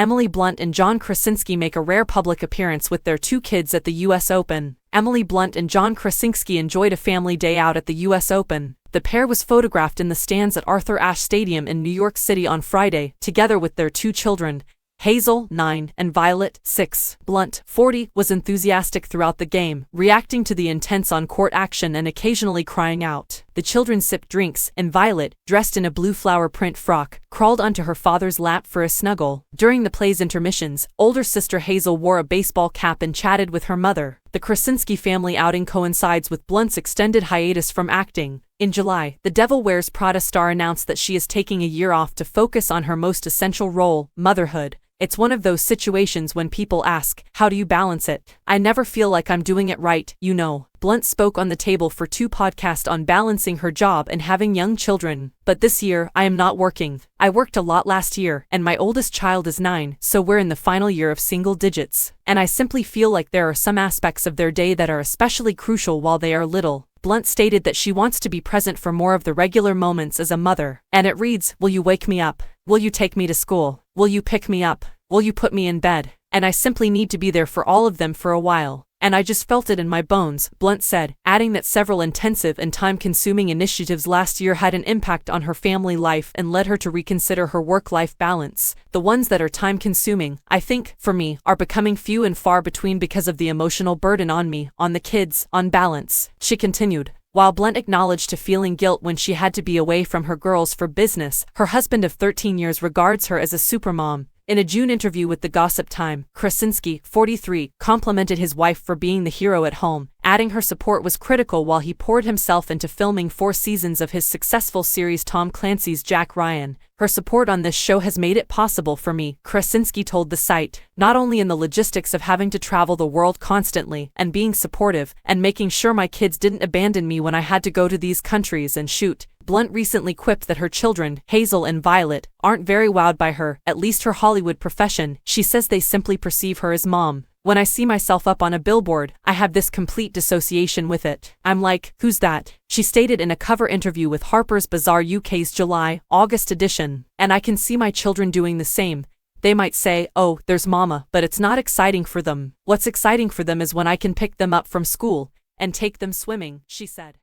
Emily Blunt and John Krasinski make a rare public appearance with their 2 kids at the US Open. Emily Blunt and John Krasinski enjoyed a family day out at the US Open. The pair was photographed in the stands at Arthur Ashe Stadium in New York City on Friday, together with their 2 children, Hazel, 9, and Violet, 6. Blunt, 40, was enthusiastic throughout the game, reacting to the intense on-court action and occasionally crying out. The children sipped drinks, and Violet, dressed in a blue flower print frock, crawled onto her father's lap for a snuggle. During the play's intermissions, older sister Hazel wore a baseball cap and chatted with her mother. The Krasinski family outing coincides with Blunt's extended hiatus from acting. In July, the Devil Wears Prada star announced that she is taking a year off to focus on her most essential role, motherhood. It's one of those situations when people ask, how do you balance it? I never feel like I'm doing it right, you know. Blunt spoke on the Table for Two podcast on balancing her job and having young children. But this year, I am not working. I worked a lot last year, and my oldest child is 9, so we're in the final year of single digits. And I simply feel like there are some aspects of their day that are especially crucial while they are little. Blunt stated that she wants to be present for more of the regular moments as a mother. And it reads, will you wake me up? Will you take me to school? Will you pick me up? Will you put me in bed? And I simply need to be there for all of them for a while. And I just felt it in my bones, Blunt said, adding that several intensive and time-consuming initiatives last year had an impact on her family life and led her to reconsider her work-life balance. The ones that are time-consuming, I think, for me, are becoming few and far between because of the emotional burden on me, on the kids, on balance. She continued. While Blunt acknowledged to feeling guilt when she had to be away from her girls for business, her husband of 13 years regards her as a supermom. In a June interview with the Gossip Time, Krasinski, 43, complimented his wife for being the hero at home, adding her support was critical while he poured himself into filming 4 seasons of his successful series Tom Clancy's Jack Ryan. Her support on this show has made it possible for me, Krasinski told the site, not only in the logistics of having to travel the world constantly and being supportive and making sure my kids didn't abandon me when I had to go to these countries and shoot. Blunt recently quipped that her children, Hazel and Violet, aren't very wowed by her, at least her Hollywood profession. She says they simply perceive her as mom. When I see myself up on a billboard, I have this complete dissociation with it. I'm like, who's that? She stated in a cover interview with Harper's Bazaar UK's July-August edition. And I can see my children doing the same. They might say, oh, there's mama, but it's not exciting for them. What's exciting for them is when I can pick them up from school and take them swimming, she said.